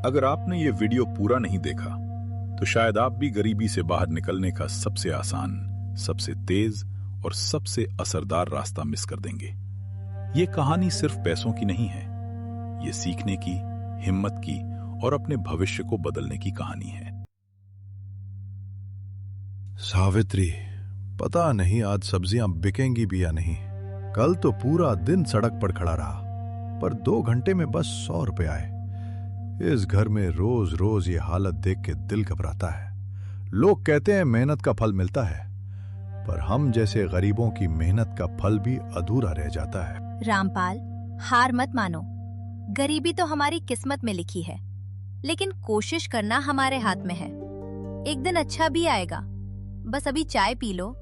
अगर आपने ये वीडियो पूरा नहीं देखा तो शायद आप भी गरीबी से बाहर निकलने का सबसे आसान, सबसे तेज और सबसे असरदार रास्ता मिस कर देंगे। ये कहानी सिर्फ पैसों की नहीं है, ये सीखने की, हिम्मत की और अपने भविष्य को बदलने की कहानी है। सावित्री, पता नहीं आज सब्जियां बिकेंगी भी या नहीं। कल तो पूरा दिन सड़क पर खड़ा रहा, पर 2 घंटे में बस 100 रुपए आए। इस घर में रोज रोज ये हालत देख के दिल घबराता है। लोग कहते हैं मेहनत का फल मिलता है, पर हम जैसे गरीबों की मेहनत का फल भी अधूरा रह जाता है। रामपाल, हार मत मानो। गरीबी तो हमारी किस्मत में लिखी है, लेकिन कोशिश करना हमारे हाथ में है। एक दिन अच्छा भी आएगा। बस अभी चाय पी लो,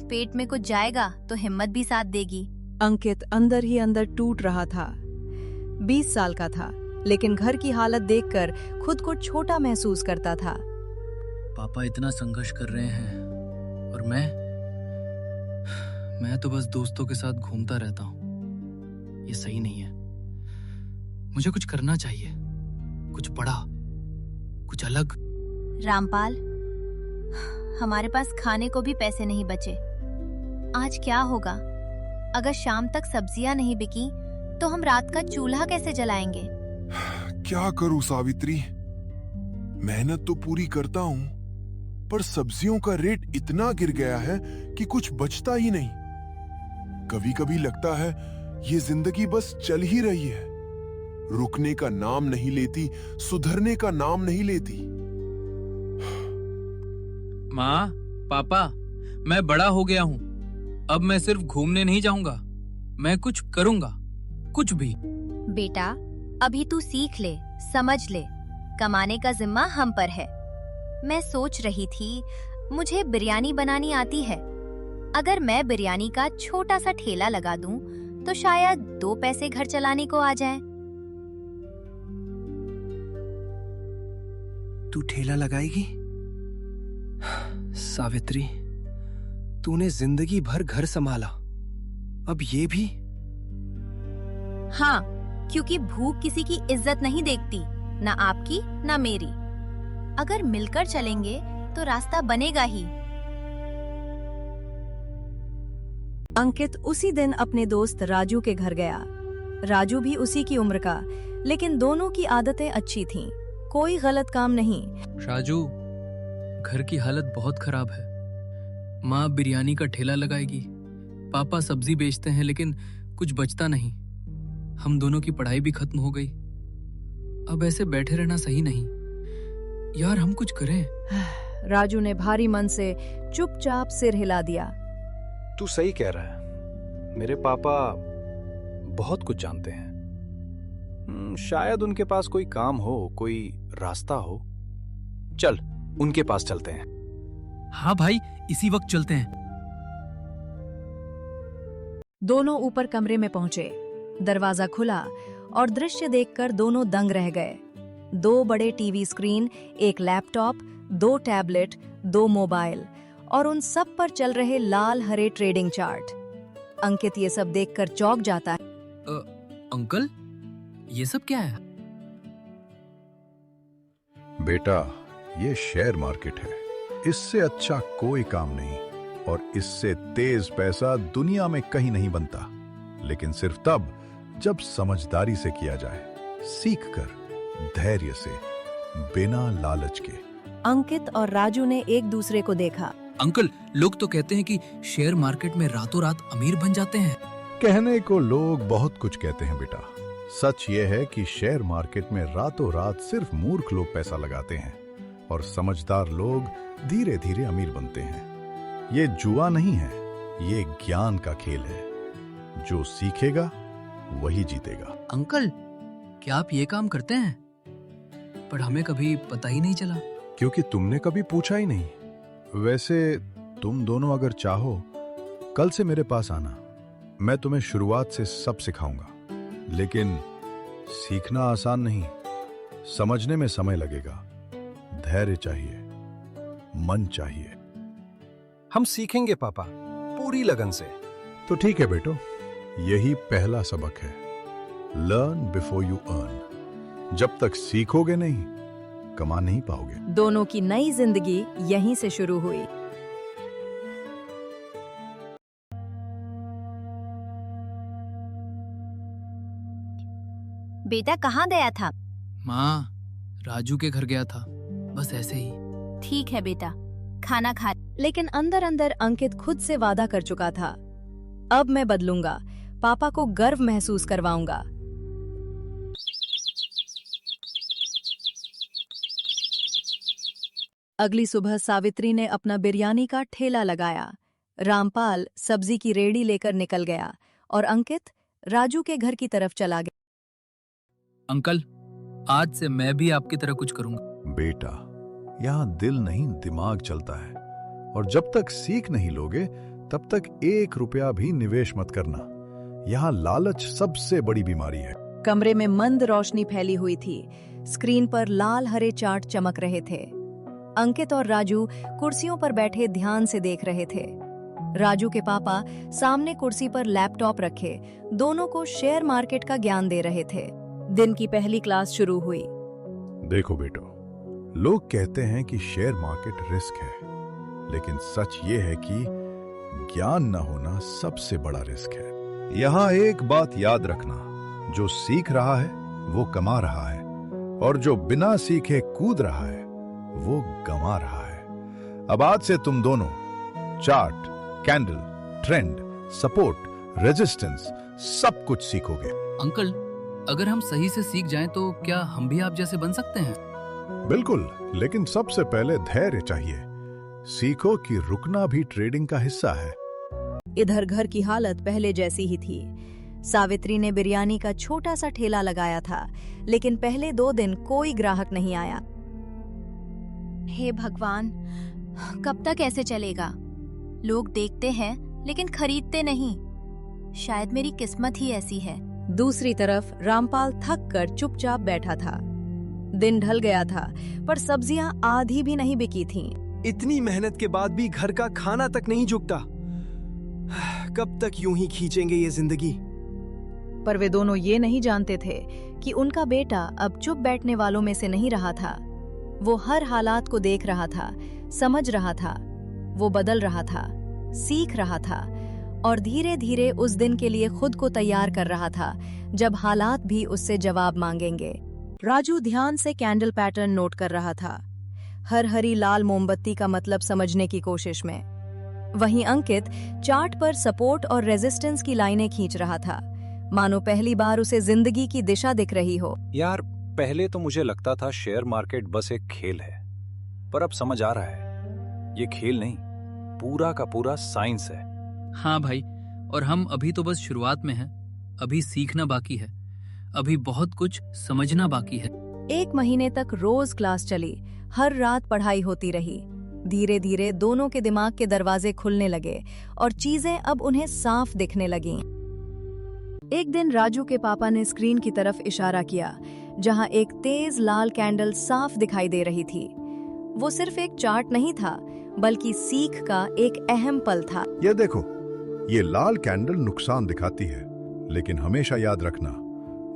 पेट में कुछ जाएगा तो हिम्मत भी साथ देगी। अंकित अंदर ही अंदर टूट रहा था। 20 साल का था, लेकिन घर की हालत देखकर खुद को छोटा महसूस करता था। पापा इतना संघर्ष कर रहे हैं और मैं तो बस दोस्तों के साथ घूमता रहता हूँ। ये सही नहीं है। मुझे कुछ करना चाहिए, कुछ बड़ा, कुछ अलग। रामपाल, हमारे पास खाने को भी पैसे नहीं बचे। आज क्या होगा? अगर शाम तक सब्जियां नहीं बिकी तो हम रात का चूल्हा कैसे जलाएंगे? क्या करूं सावित्री, मेहनत तो पूरी करता हूं, पर सब्जियों का रेट इतना गिर गया है कि कुछ बचता ही नहीं। कभी कभी लगता है ये जिंदगी बस चल ही रही है, रुकने का नाम नहीं लेती, सुधरने का नाम नहीं लेती। माँ, पापा, मैं बड़ा हो गया हूँ। अब मैं सिर्फ घूमने नहीं जाऊंगा, मैं कुछ करूंगा, कुछ भी। बेटा, अभी तू सीख ले, समझ ले, कमाने का जिम्मा हम पर है। मैं सोच रही थी, मुझे बिरयानी बनानी आती है। अगर मैं बिरयानी का छोटा सा ठेला लगा दूं, तो शायद 2 पैसे घर चलाने को आ जाए। तू ठेला लगाएगी? सावित्री, तूने जिंदगी भर घर संभाला, अब ये भी? हाँ, क्योंकि भूख किसी की इज्जत नहीं देखती, ना आपकी ना मेरी। अगर मिलकर चलेंगे तो रास्ता बनेगा ही। अंकित उसी दिन अपने दोस्त राजू के घर गया। राजू भी उसी की उम्र का, लेकिन दोनों की आदतें अच्छी थीं। कोई गलत काम नहीं। राजू, घर की हालत बहुत खराब है। माँ बिरयानी का ठेला लगाएगी, पापा सब्जी बेचते हैं, लेकिन कुछ बचता नहीं। हम दोनों की पढ़ाई भी खत्म हो गई। अब ऐसे बैठे रहना सही नहीं। यार, हम कुछ करें। राजू ने भारी मन से चुपचाप सिर हिला दिया। तू सही कह रहा है। मेरे पापा बहुत कुछ जानते हैं। शायद उनके पास कोई काम हो, कोई रास्ता हो। चल, उनके पास चलते हैं। हाँ भाई, इसी वक्त चलते हैं। दोनों ऊपर कमरे में पहुंचे। दरवाजा खुला और दृश्य देखकर दोनों दंग रह गए। 2 बड़े टीवी स्क्रीन, एक लैपटॉप, 2 टैबलेट, 2 मोबाइल और उन सब पर चल रहे लाल हरे ट्रेडिंग चार्ट। अंकित ये सब देखकर चौंक जाता है। अंकल, ये सब क्या है? बेटा, ये शेयर मार्केट है। इससे अच्छा कोई काम नहीं और इससे तेज पैसा दुनिया में कहीं नहीं बनता, लेकिन सिर्फ तब जब समझदारी से किया जाए, सीखकर, धैर्य से, बिना लालच के। अंकित और राजू ने एक दूसरे को देखा। अंकल, लोग तो कहते हैं कि शेयर मार्केट में रातों रात अमीर बन जाते हैं। कहने को लोग बहुत कुछ कहते हैं बेटा। सच ये है कि शेयर मार्केट में रातों रात सिर्फ मूर्ख लोग पैसा लगाते हैं और समझदार लोग धीरे धीरे अमीर बनते हैं। ये जुआ नहीं है, ये ज्ञान का खेल है। जो सीखेगा वही जीतेगा। अंकल, क्या आप ये काम करते हैं? पर हमें कभी पता ही नहीं चला। क्योंकि तुमने कभी पूछा ही नहीं। वैसे तुम दोनों अगर चाहो, कल से मेरे पास आना। मैं तुम्हें शुरुआत से सब सिखाऊंगा, लेकिन सीखना आसान नहीं, समझने में समय लगेगा। धैर्य चाहिए, मन चाहिए। हम सीखेंगे पापा, पूरी लगन से। तो ठीक है बेटो, यही पहला सबक है। Learn before you earn. जब तक सीखोगे नहीं, कमा नहीं पाओगे। दोनों की नई जिंदगी यहीं से शुरू हुई। बेटा कहाँ गया था? माँ, राजू के घर गया था, बस ऐसे ही। ठीक है बेटा, खाना खा। लेकिन अंदर अंदर अंकित खुद से वादा कर चुका था, अब मैं बदलूंगा, पापा को गर्व महसूस करवाऊंगा। अगली सुबह सावित्री ने अपना बिरयानी का ठेला लगाया। रामपाल सब्जी की रेडी लेकर निकल गया और अंकित राजू के घर की तरफ चला गया। अंकल, आज से मैं भी आपकी तरह कुछ करूंगा। बेटा, यहाँ दिल नहीं दिमाग चलता है, और जब तक सीख नहीं लोगे तब तक 1 रुपया भी निवेश मत करना। यहाँ लालच सबसे बड़ी बीमारी है। कमरे में मंद रोशनी फैली हुई थी। स्क्रीन पर लाल हरे चार्ट चमक रहे थे। अंकित और राजू कुर्सियों पर बैठे ध्यान से देख रहे थे। राजू के पापा सामने कुर्सी पर लैपटॉप रखे दोनों को शेयर मार्केट का ज्ञान दे रहे थे। दिन की पहली क्लास शुरू हुई। देखो बेटो, लोग कहते हैं कि शेयर मार्केट रिस्क है, लेकिन सच ये है कि ज्ञान न होना सबसे बड़ा रिस्क है। यहाँ एक बात याद रखना, जो सीख रहा है वो कमा रहा है, और जो बिना सीखे कूद रहा है वो गंवा रहा है। अब आज से तुम दोनों chart, candle, trend, support, resistance सब कुछ सीखोगे। अंकल, अगर हम सही से सीख जाएं तो क्या हम भी आप जैसे बन सकते हैं? बिल्कुल, लेकिन सबसे पहले धैर्य चाहिए। सीखो कि रुकना भी ट्रेडिंग का हिस्सा है। इधर घर की हालत पहले जैसी ही थी। सावित्री ने बिरयानी का छोटा सा ठेला लगाया था, लेकिन पहले 2 दिन कोई ग्राहक नहीं आया। हे भगवान, कब तक ऐसे चलेगा? लोग देखते हैं लेकिन खरीदते नहीं। शायद मेरी किस्मत ही ऐसी है। दूसरी तरफ रामपाल थक कर चुपचाप बैठा था। दिन ढल गया था, पर सब्जियां आधी भी नहीं बिकी थीं। इतनी मेहनत के बाद भी घर का खाना तक नहीं जुटता। कब तक यूं ही खींचेंगे ये जिंदगी? पर वे दोनों ये नहीं जानते थे कि उनका बेटा अब चुप बैठने वालों में से नहीं रहा था। वो हर हालात को देख रहा था, समझ रहा था, वो बदल रहा था, सीख रहा था, और धीरे धीरे उस दिन के लिए खुद को तैयार कर रहा था जब हालात भी उससे जवाब मांगेंगे। राजू ध्यान से कैंडल पैटर्न नोट कर रहा था, हर हरी लाल मोमबत्ती का मतलब समझने की कोशिश में। वहीं अंकित चार्ट पर सपोर्ट और रेजिस्टेंस की लाइनें खींच रहा था, मानो पहली बार उसे जिंदगी की दिशा दिख रही हो। यार, पहले तो मुझे लगता था शेयर मार्केट बस एक खेल है, पर अब समझ आ रहा है ये खेल नहीं, पूरा का पूरा साइंस है। हाँ भाई, और हम अभी तो बस शुरुआत में हैं। अभी सीखना बाकी है, अभी बहुत कुछ समझना बाकी है। 1 महीने तक रोज क्लास चली, हर रात पढ़ाई होती रही। धीरे धीरे दोनों के दिमाग के दरवाजे खुलने लगे और चीजें अब उन्हें साफ दिखने लगीं। एक दिन राजू के पापा ने स्क्रीन की तरफ इशारा किया, जहां एक तेज लाल कैंडल साफ दिखाई दे रही थी। वो सिर्फ एक चार्ट नहीं था, बल्कि सीख का एक अहम पल था। ये देखो, ये लाल कैंडल नुकसान दिखाती है, लेकिन हमेशा याद रखना,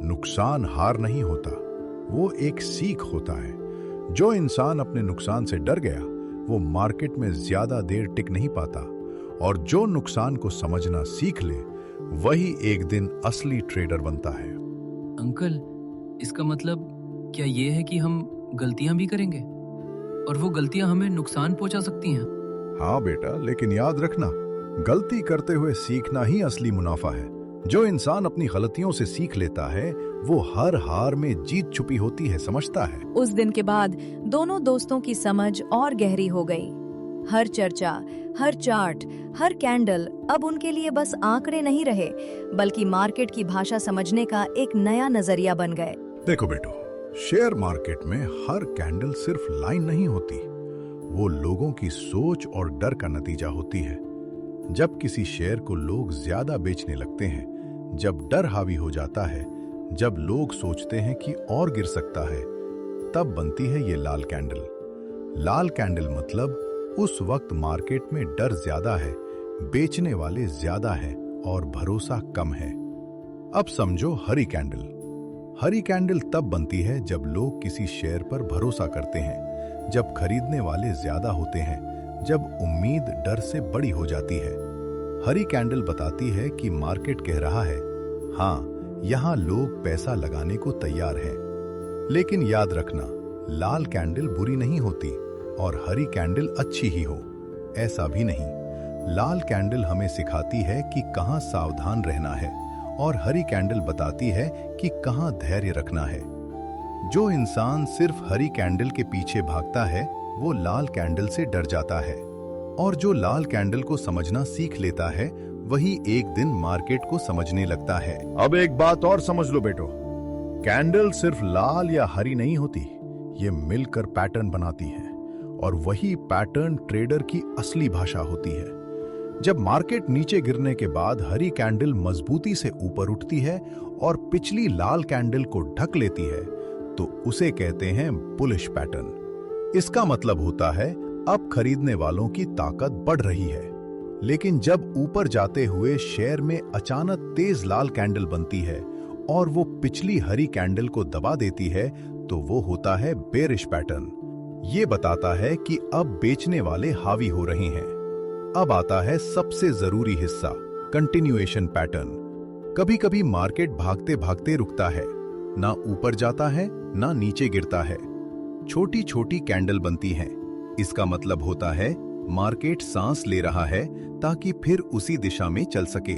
नुकसान हार नहीं होता, वो एक सीख होता है। जो इंसान अपने नुकसान से डर गया, वो मार्केट में ज्यादा देर टिक नहीं पाता, और जो नुकसान को समझना सीख ले, वही एक दिन असली ट्रेडर बनता है। अंकल, इसका मतलब क्या ये है कि हम गलतियां भी करेंगे और वो गलतियां हमें नुकसान पहुंचा सकती हैं? हाँ बेटा, लेकिन याद रखना, गलती करते हुए सीखना ही असली मुनाफा है। जो इंसान अपनी गलतियों से सीख लेता है, वो हर हार में जीत छुपी होती है, समझता है। उस दिन के बाद दोनों दोस्तों की समझ और गहरी हो गई। हर चर्चा, हर चार्ट, हर कैंडल अब उनके लिए बस आंकड़े नहीं रहे, बल्कि मार्केट की भाषा समझने का एक नया नजरिया बन गए। देखो बेटो, शेयर मार्केट में हर कैंडल सिर्फ लाइन नहीं होती, वो लोगों की सोच और डर का नतीजा होती है। जब किसी शेयर को लोग ज्यादा बेचने लगते हैं, जब डर हावी हो जाता है, जब लोग सोचते हैं कि और गिर सकता है, तब बनती है ये लाल कैंडल। लाल कैंडल मतलब उस वक्त मार्केट में डर ज्यादा है, बेचने वाले ज्यादा हैं और भरोसा कम है। अब समझो हरी कैंडल। हरी कैंडल तब बनती है जब लोग किसी शेयर पर भरोसा करते हैं, जब खरीदने वाले ज्यादा होते हैं, जब उम्मीद डर से बड़ी हो जाती है। हरी कैंडल बताती है कि मार्केट कह रहा है, हाँ, यहाँ लोग पैसा लगाने को तैयार हैं। लेकिन याद रखना, लाल कैंडल बुरी नहीं होती और हरी कैंडल अच्छी ही हो, ऐसा भी नहीं। लाल कैंडल हमें सिखाती है कि कहाँ सावधान रहना है और हरी कैंडल बताती है कि कहाँ धैर्य रखना है। जो इंसान सिर्फ हरी कैंडल के पीछे भागता है वो लाल कैंडल से डर जाता है, और जो लाल कैंडल को समझना सीख लेता है वही एक दिन मार्केट को समझने लगता है। अब एक बात और समझ लो बेटो, कैंडल सिर्फ लाल या हरी नहीं होती, ये मिलकर पैटर्न बनाती है और वही पैटर्न ट्रेडर की असली भाषा होती है। जब मार्केट नीचे गिरने के बाद हरी कैंडल मजबूती से ऊपर उठती है और पिछली लाल कैंडल को ढक लेती है तो उसे कहते हैं बुलिश पैटर्न। इसका मतलब होता है अब खरीदने वालों की ताकत बढ़ रही है। लेकिन जब ऊपर जाते हुए शेयर में अचानक तेज लाल कैंडल बनती है और वो पिछली हरी कैंडल को दबा देती है तो वो होता है बेरिश पैटर्न। ये बताता है कि अब बेचने वाले हावी हो रहे हैं। अब आता है सबसे जरूरी हिस्सा, कंटिन्यूएशन पैटर्न। कभी कभी मार्केट भागते भागते रुकता है, ना ऊपर जाता है ना नीचे गिरता है, छोटी छोटी कैंडल बनती हैं। इसका मतलब होता है मार्केट सांस ले रहा है ताकि फिर उसी दिशा में चल सके।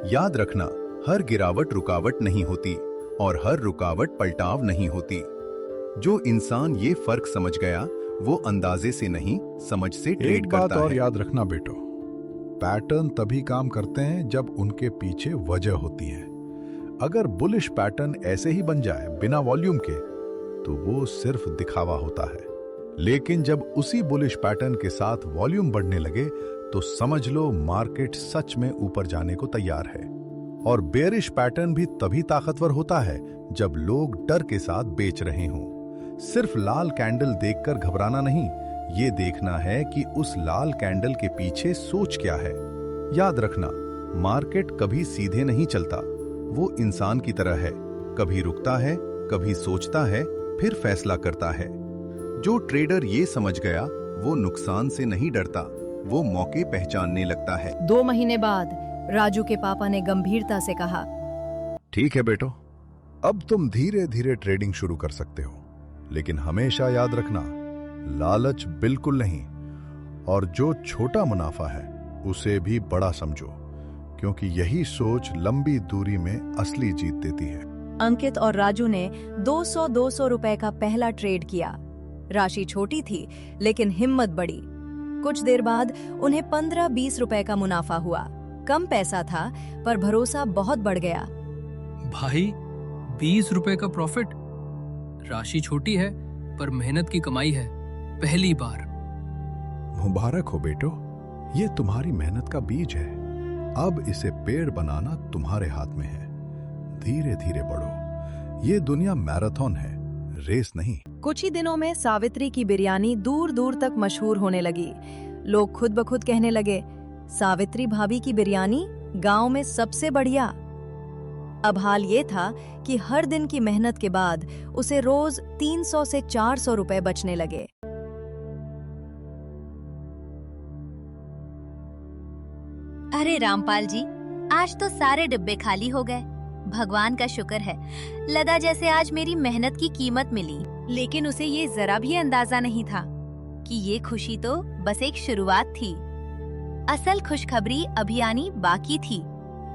याद रखना, हर गिरावट रुकावट नहीं होती और हर रुकावट पलटाव नहीं होती। जो इंसान ये फर्क समझ गया वो अंदाजे से नहीं, समझ से ट्रेड करता है। एक बात और याद रखना बेटो, पैटर्न तभी काम करते हैं जब उनके पीछे वजह होती है। अगर बुलिश पैटर्न ऐसे ही बन जाए बिना वॉल्यूम के तो वो सिर्फ दिखावा होता है, लेकिन जब उसी बुलिश पैटर्न के साथ वॉल्यूम बढ़ने लगे तो समझ लो मार्केट सच में ऊपर जाने को तैयार है। और बेरिश पैटर्न भी तभी ताकतवर होता है जब लोग डर के साथ बेच रहे हों। सिर्फ लाल कैंडल देखकर घबराना नहीं, ये देखना है कि उस लाल कैंडल के पीछे सोच क्या है। याद रखना, मार्केट कभी सीधे नहीं चलता, वो इंसान की तरह है, कभी रुकता है, कभी सोचता है, फिर फैसला करता है। जो ट्रेडर ये समझ गया वो नुकसान से नहीं डरता, वो मौके पहचानने लगता है। 2 महीने बाद राजू के पापा ने गंभीरता से कहा, ठीक है बेटो, अब तुम धीरे धीरे ट्रेडिंग शुरू कर सकते हो, लेकिन हमेशा याद रखना, लालच बिल्कुल नहीं, और जो छोटा मुनाफा है उसे भी बड़ा समझो, क्योंकि यही सोच लंबी दूरी में असली जीत देती है। अंकित और राजू ने 200 रुपए का पहला ट्रेड किया। राशि छोटी थी लेकिन हिम्मत बड़ी। कुछ देर बाद उन्हें 15-20 रुपए का मुनाफा हुआ। कम पैसा था पर भरोसा बहुत बढ़ गया। भाई, 20 रुपए का प्रॉफिट। राशि छोटी है पर मेहनत की कमाई है, पहली बार। मुबारक हो बेटो, ये तुम्हारी मेहनत का बीज है। अब इसे पेड़ बनाना तुम्हारे हाथ में है। धीरे धीरे बढ़ो, ये दुनिया मैराथन है, रेस नहीं। कुछ ही दिनों में सावित्री की बिरयानी दूर दूर तक मशहूर होने लगी। लोग खुद ब खुद कहने लगे, सावित्री भाभी की बिरयानी गांव में सबसे बढ़िया। अब हाल ये था कि हर दिन की मेहनत के बाद उसे रोज 300 से 400 रुपए बचने लगे। अरे रामपाल जी, आज तो सारे डिब्बे खाली हो गए। भगवान का शुक्र है, लदा जैसे आज मेरी मेहनत की कीमत मिली। लेकिन उसे ये जरा भी अंदाजा नहीं था कि ये खुशी तो बस एक शुरुआत थी। असल खुशखबरी अभी आनी बाकी थी,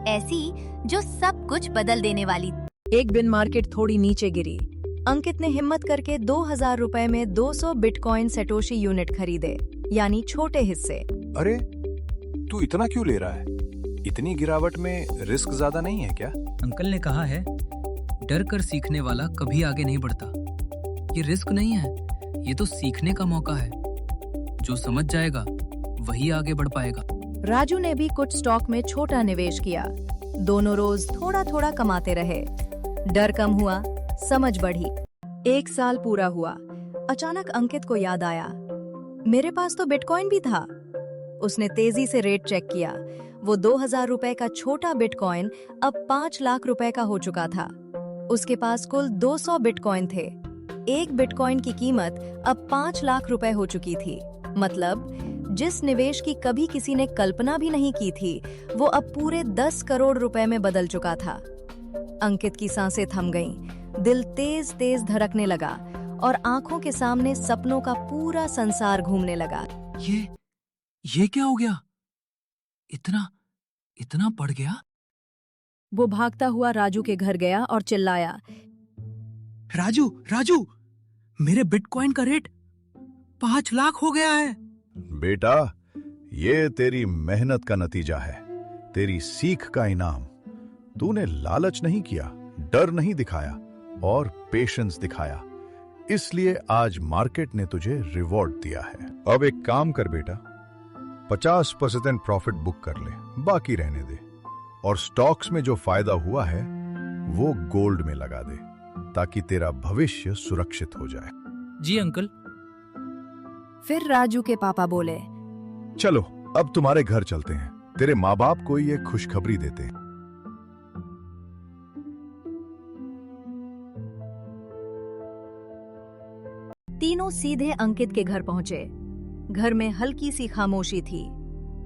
ऐसी जो सब कुछ बदल देने वाली। एक दिन मार्केट थोड़ी नीचे गिरी। अंकित ने हिम्मत करके 2000 रुपए में 200 बिटकॉइन सैटोशी यूनिट खरीदे, यानी छोटे हिस्से। अरे, तू इतना क्यों ले रहा है? इतनी गिरावट में रिस्क ज्यादा नहीं है क्या? अंकल ने कहा है, डर कर सीखने वाला कभी आगे नहीं बढ़ता। ये रिस्क नहीं है, ये तो सीखने का मौका है। जो समझ जाएगा वही आगे बढ़ पाएगा। राजू ने भी कुछ स्टॉक में छोटा निवेश किया। दोनों रोज थोड़ा थोड़ा कमाते रहे। डर कम हुआ, समझ बढ़ी। 1 साल पूरा हुआ। अचानक अंकित को याद आया, मेरे पास तो बिटकॉइन भी था। उसने तेजी से रेट चेक किया। वो 2000 रुपए का छोटा बिटकॉइन अब 5 लाख रुपए का हो चुका था। उसके पास कुल 200 बिटकॉइन थे। एक बिटकॉइन की कीमत अब 5 लाख रुपए हो चुकी थी। मतलब जिस निवेश की कभी किसी ने कल्पना भी नहीं की थी, वो अब पूरे 10 करोड़ रुपए में बदल चुका था। अंकित की सांसें थम गईं, दिल तेज तेज धड़कने लगा और आंखों के सामने सपनों का पूरा संसार घूमने लगा। ये क्या हो गया? इतना बढ़ गया? वो भागता हुआ राजू के घर गया और चिल्लाया, राजू, मेरे बिटकॉइन का रेट 5 लाख हो गया है। बेटा, ये तेरी मेहनत का नतीजा है, तेरी सीख का इनाम। तूने लालच नहीं किया, डर नहीं दिखाया और पेशेंस दिखाया, इसलिए आज मार्केट ने तुझे रिवॉर्ड दिया है। अब एक काम कर बेटा, 50% प्रॉफिट बुक कर ले, बाकी रहने दे, और स्टॉक्स में जो फायदा हुआ है वो गोल्ड में लगा दे, ताकि तेरा भविष्य सुरक्षित हो जाए। जी अंकल। फिर राजू के पापा बोले, चलो अब तुम्हारे घर चलते हैं, तेरे माँ बाप को ये खुशखबरी देते हैं। तीनों सीधे अंकित के घर पहुंचे। घर में हल्की सी खामोशी थी।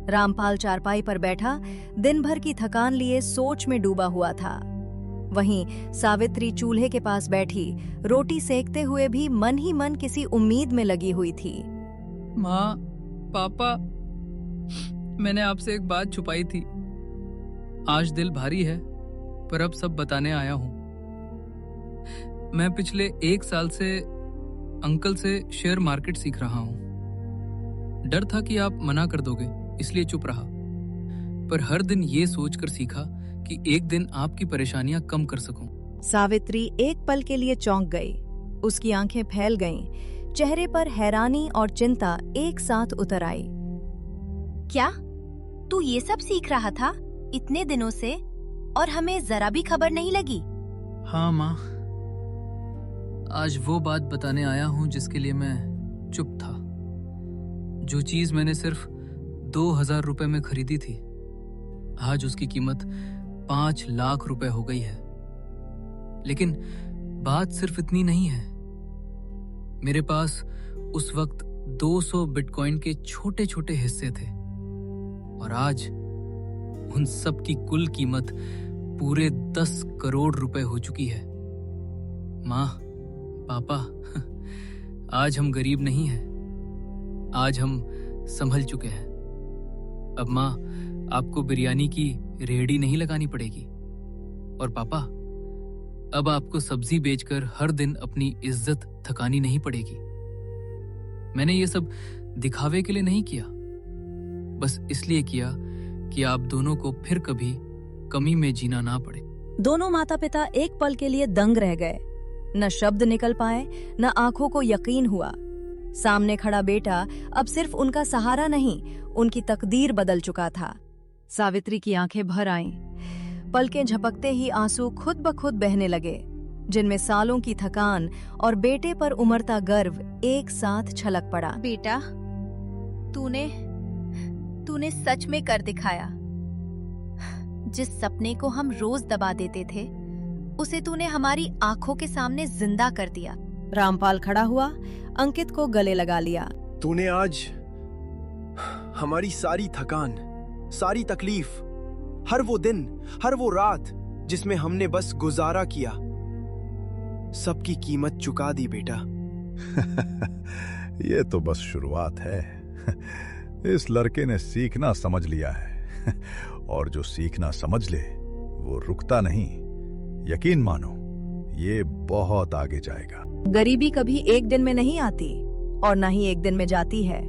रामपाल चारपाई पर बैठा दिन भर की थकान लिए सोच में डूबा हुआ था। वहीं सावित्री चूल्हे के पास बैठी रोटी सेकते हुए भी मन ही मन किसी उम्मीद में लगी हुई थी। माँ, पापा, मैंने आपसे एक बात छुपाई थी। आज दिल भारी है, पर अब सब बताने आया हूँ। मैं पिछले 1 साल से अंकल से शेयर मार्केट सीख रहा हूँ। डर था कि आप मना कर दोगे, इसलिए चुप रहा। पर हर दिन ये सोचकर सीखा कि एक दिन आपकी परेशानियां कम कर सकूं। सावित्री एक पल के लिए चौंक गई। उसकी आंखें फैल गईं, चेहरे पर हैरानी और चिंता एक साथ उतर आई। क्या तू ये सब सीख रहा था इतने दिनों से और हमें जरा भी खबर नहीं लगी? हाँ माँ, आज वो बात बताने आया हूँ जिसके लिए मैं चुप था। जो चीज मैंने सिर्फ 2000 रुपए में खरीदी थी, आज उसकी कीमत 5 लाख रुपए हो गई है। लेकिन बात सिर्फ इतनी नहीं है। मेरे पास उस वक्त 200 बिटकॉइन के छोटे छोटे हिस्से थे और आज उन सब की कुल कीमत पूरे 10 करोड़ रुपए हो चुकी है। माँ, पापा, आज हम गरीब नहीं हैं, आज हम संभल चुके हैं। अब माँ, आपको बिरयानी की रेहड़ी नहीं लगानी पड़ेगी, और पापा, अब आपको सब्जी बेचकर हर दिन अपनी इज्जत थकानी नहीं पड़ेगी। मैंने ये सब दिखावे के लिए नहीं किया, बस इसलिए किया कि आप दोनों को फिर कभी कमी में जीना ना पड़े। दोनों माता पिता एक पल के लिए दंग रह गए। न शब्द निकल पाए, न आंखों को यकीन हुआ। सामने खड़ा बेटा अब सिर्फ उनका सहारा नहीं, उनकी तकदीर बदल चुका था। सावित्री की आंखें भर आईं। पलकें झपकते ही आंसू खुद ब खुद बहने लगे, जिनमें सालों की थकान और बेटे पर उमड़ता गर्व एक साथ छलक पड़ा। बेटा, तूने सच में कर दिखाया। जिस सपने को हम रोज दबा देते थे, उसे तूने हमारी आंखों के सामने जिंदा कर दिया। रामपाल खड़ा हुआ, अंकित को गले लगा लिया। तूने आज हमारी सारी थकान, सारी तकलीफ, हर वो दिन, हर वो रात जिसमें हमने बस गुजारा किया, सबकी कीमत चुका दी बेटा। ये तो बस शुरुआत है। इस लड़के ने सीखना समझ लिया है, और जो सीखना समझ ले वो रुकता नहीं। यकीन मानो, ये बहुत आगे जाएगा। गरीबी कभी एक दिन में नहीं आती और ना ही एक दिन में जाती है।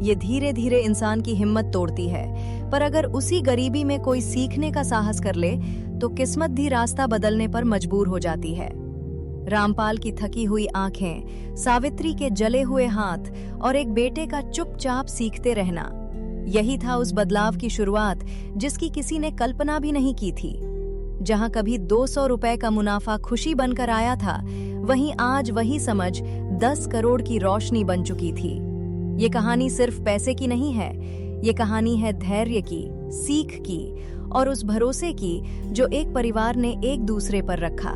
ये धीरे धीरे इंसान की हिम्मत तोड़ती है, पर अगर उसी गरीबी में कोई सीखने का साहस कर ले तो किस्मत भी रास्ता बदलने पर मजबूर हो जाती है। रामपाल की थकी हुई आंखें, सावित्री के जले हुए हाथ और एक बेटे का चुपचाप सीखते रहना, यही था उस बदलाव की शुरुआत जिसकी किसी ने कल्पना भी नहीं की थी। जहां कभी 200 रुपए का मुनाफा खुशी बनकर आया था, वहीं आज वही समझ 10 करोड़ की रोशनी बन चुकी थी। ये कहानी सिर्फ पैसे की नहीं है, ये कहानी है धैर्य की, सीख की और उस भरोसे की जो एक परिवार ने एक दूसरे पर रखा।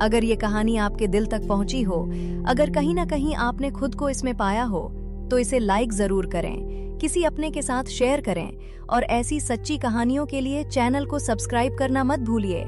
अगर ये कहानी आपके दिल तक पहुंची हो, अगर कहीं ना कहीं आपने खुद को इसमें पाया हो, तो इसे लाइक जरूर करें, किसी अपने के साथ शेयर करें और ऐसी सच्ची कहानियों के लिए चैनल को सब्सक्राइब करना मत भूलिए।